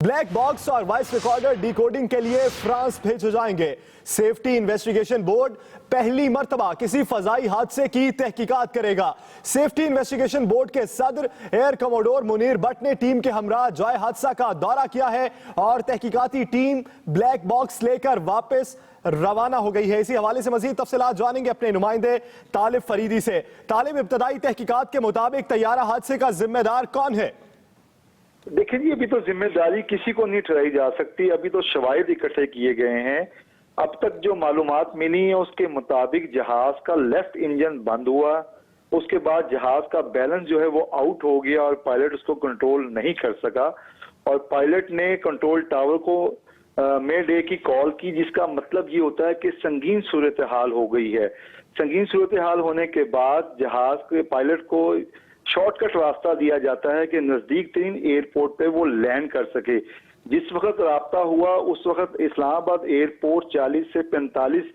Black box और voice recorder decoding के लिए फ्रांस भेजे जाएंगे। सेफ्टी इन्वेस्टिगेशन बोर्ड पहली मर्तबा किसी फजाई हादसे की तहकीकात करेगा। सेफ्टी इन्वेस्टिगेशन बोर्ड के सदर एयर कमोडोर मुनीर भट्ट ने टीम के हमरा जॉय हादसा का दौरा किया है और तहकीकाती टीम ब्लैक बॉक्स लेकर वापस रवाना हो गई है। इसी हवाले से मजीद तफसीलात जानेंगे अपने नुमाइंदे तालिब फरीदी से। तालिब, इब्तदाई तहकीकात के मुताबिक तैयारा हादसे का जिम्मेदार कौन है? देखिए जी, अभी तो जिम्मेदारी किसी को नहीं ठहराई जा सकती। अभी तो शवाहिद इकट्ठे किए गए हैं। अब तक जो मालूमात मिली है उसके मुताबिक जहाज का लेफ्ट इंजन बंद हुआ, उसके बाद जहाज का बैलेंस जो है वो आउट हो गया और पायलट उसको कंट्रोल नहीं कर सका और पायलट ने कंट्रोल टावर को मेडे की कॉल की, जिसका मतलब ये होता है कि संगीन सूरत हाल हो गई है। संगीन सूरत हाल होने के बाद जहाज के पायलट को शॉर्टकट रास्ता दिया जाता है कि नजदीक तरीन एयरपोर्ट पे वो लैंड कर सके। जिस वक्त राब्ता हुआ उस वक्त इस्लामाबाद एयरपोर्ट 40 से 45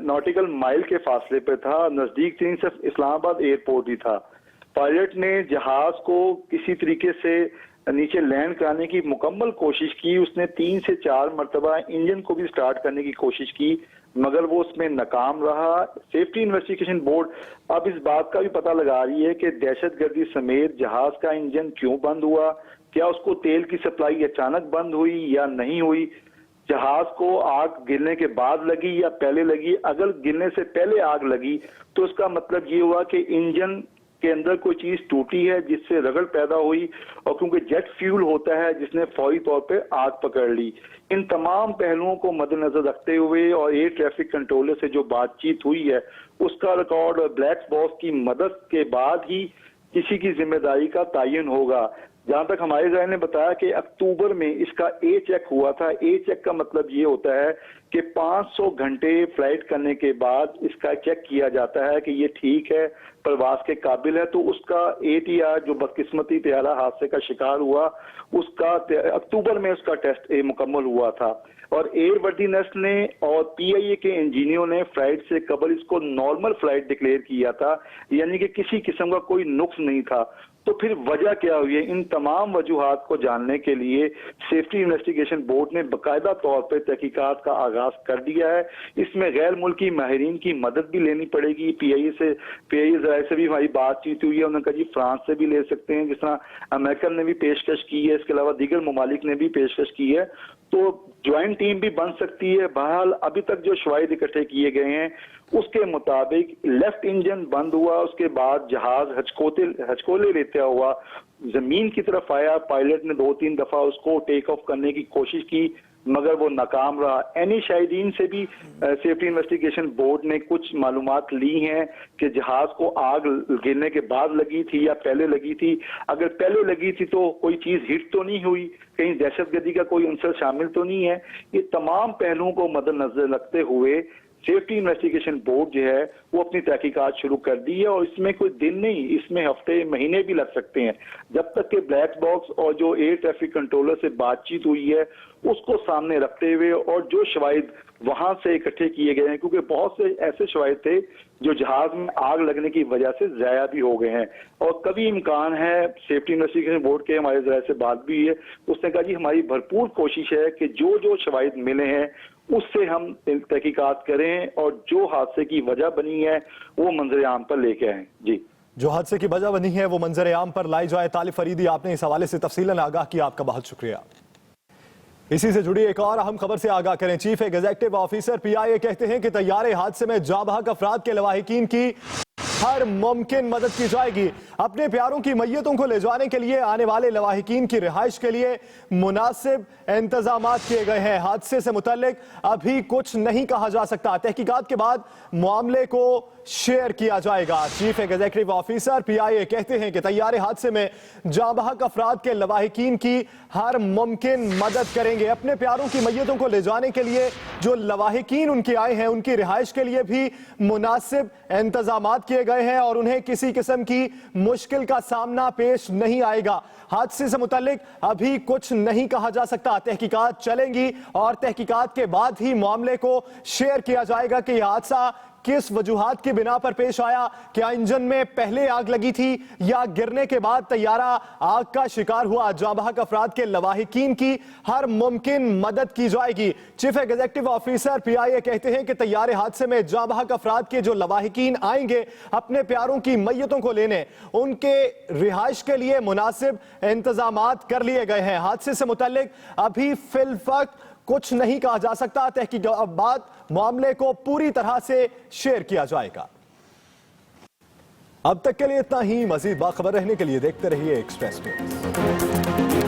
नॉटिकल माइल के फासले पे था। नजदीक तरीन सिर्फ इस्लामाबाद एयरपोर्ट ही था। पायलट ने जहाज को किसी तरीके से नीचे लैंड कराने की मुकम्मल कोशिश की। उसने 3 से 4 मरतबा इंजन को भी स्टार्ट करने की कोशिश की, मगर वो उसमें नाकाम रहा। सेफ्टी इन्वेस्टिगेशन बोर्ड अब इस बात का भी पता लगा रही है कि दहशतगर्दी समेत जहाज का इंजन क्यों बंद हुआ, क्या उसको तेल की सप्लाई अचानक बंद हुई या नहीं हुई, जहाज को आग गिरने के बाद लगी या पहले लगी। अगर गिरने से पहले आग लगी तो उसका मतलब ये हुआ कि इंजन के अंदर कोई चीज टूटी है जिससे रगड़ पैदा हुई और क्योंकि जेट फ्यूल होता है जिसने फौरी तौर पे आग पकड़ ली। इन तमाम पहलुओं को मद्देनजर रखते हुए और एयर ट्रैफिक कंट्रोलर से जो बातचीत हुई है उसका रिकॉर्ड और ब्लैक बॉक्स की मदद के बाद ही किसी की जिम्मेदारी का तयन होगा। जहां तक हमारे ज़ाहिर ने बताया कि अक्टूबर में इसका ए चेक हुआ था। ए चेक का मतलब ये होता है कि 500 घंटे फ्लाइट करने के बाद इसका चेक किया जाता है कि ये ठीक है, प्रवास के काबिल है। तो उसका ATR जो बदकिस्मती तैयारा हादसे का शिकार हुआ उसका अक्टूबर में उसका टेस्ट मुकम्मल हुआ था और एयरवर्दीनेस ने और PIA के इंजीनियरों ने फ्लाइट से कबल इसको नॉर्मल फ्लाइट डिक्लेयर किया था, यानी कि किसी किस्म का कोई नुक्स नहीं था। तो फिर वजह क्या हुई है? इन तमाम वजूहात को जानने के लिए सेफ्टी इन्वेस्टिगेशन बोर्ड ने बाकायदा तौर पर तहकीकात का आगाज कर दिया है। इसमें गैर मुल्की माहिरीन की मदद भी लेनी पड़ेगी। PIA से भी हमारी बातचीत हुई है। उन्होंने कहा जी फ्रांस से भी ले सकते हैं, जिस तरह अमेरिकन ने भी पेशकश की है, इसके अलावा दीगर ममालिक ने भी पेशकश की है। तो ज्वाइंट टीम भी बन सकती है। बहरहाल अभी तक जो शवाहिद इकट्ठे किए गए हैं उसके मुताबिक लेफ्ट इंजन बंद हुआ, उसके बाद जहाज हचकोले लेते हुआ जमीन की तरफ आया। पायलट ने 2-3 दफा उसको टेक ऑफ करने की कोशिश की मगर वो नाकाम रहा। एनी शाहिदीन से भी सेफ्टी इन्वेस्टिगेशन बोर्ड ने कुछ मालूमात ली हैं कि जहाज को आग गिरने के बाद लगी थी या पहले लगी थी। अगर पहले लगी थी तो कोई चीज हिट तो नहीं हुई, कहीं दहशतगर्दी का कोई अंसर शामिल तो नहीं है। ये तमाम पहलुओं को मद्देनजर रखते हुए सेफ्टी इन्वेस्टिगेशन बोर्ड जो है वो अपनी तहकीकात शुरू कर दी है और इसमें कोई दिन नहीं, इसमें हफ्ते महीने भी लग सकते हैं जब तक कि ब्लैक बॉक्स और जो एयर ट्रैफिक कंट्रोलर से बातचीत हुई है उसको सामने रखते हुए और जो शवाहिद वहां से इकट्ठे किए गए हैं, क्योंकि बहुत से ऐसे शवाहिद थे जो जहाज में आग लगने की वजह से जाया भी हो गए हैं और कभी इम्कान है। सेफ्टी इन्वेस्टिगेशन बोर्ड के हमारे जराये से बात भी है, उसने कहा जी हमारी भरपूर कोशिश है कि जो जो शवाहिद मिले हैं उससे हम तहकीकात करें और जो हादसे की वजह बनी है वो मंजर आम पर लेके आए। जी, जो हादसे की वजह बनी है वो मंजर आम पर लाई जाए। तालिब फरीदी, आपने इस हवाले से तफसीलन आगाह किया, आपका बहुत शुक्रिया। इसी से जुड़ी एक और अहम खबर से आगाह करें। चीफ एग्जीक्यूटिव ऑफिसर PIA कहते हैं कि तैयारे हादसे में जाँ बहक अफराद के लवाहिकीन की हर मुमकिन मदद की जाएगी। अपने प्यारों की मैयतों को ले जाने के लिए आने वाले लवाहिकीन की रिहाइश के लिए मुनासिब इंतजाम किए गए हैं। हादसे से मुतल्लिक अभी कुछ नहीं कहा जा सकता। तहकीकात के बाद मामले को शेयर किया जाएगा। चीफ एग्जीक्यूटिव ऑफिसर PIA कहते हैं कि तैयारे हादसे में जाँ बहक अफराद के लवाहिकीन की हर मुमकिन मदद करेंगे। अपने प्यारों की मैयतों को ले जाने के लिए जो लवाहिकीन उनके आए हैं उनकी रिहाइश के लिए भी मुनासिब इंतजाम किए गए हैं और उन्हें किसी किस्म की मुश्किल का सामना पेश नहीं आएगा। हादसे से मुतालिक अभी कुछ नहीं कहा जा सकता। तहकीकात चलेंगी और तहकीकात के बाद ही मामले को शेयर किया जाएगा कि यह हादसा किस वजूहात की बिना पर पेश आया? क्या इंजन में पहले आग लगी थी या गिरने के बाद तैयारा आग का शिकार हुआ? जाँ बहक अफराद के लवाहिकीन की हर मुमकिन मदद की जाएगी। चीफ एग्जीक्यूटिव ऑफिसर पीआईए कहते हैं कि तैयारे हादसे में जाँ बहक अफराद के जो लवाहिकीन आएंगे अपने प्यारों की मैयतों को लेने, उनके रिहाइश के लिए मुनासिब इंतजामात कर लिए गए हैं। हादसे से मुताल्लिक अभी फिलवक्त कुछ नहीं कहा जा सकता। तहकीक के बाद मामले को पूरी तरह से शेयर किया जाएगा। अब तक के लिए इतना ही। मजीद बाखबर रहने के लिए देखते रहिए एक्सप्रेस न्यूज़।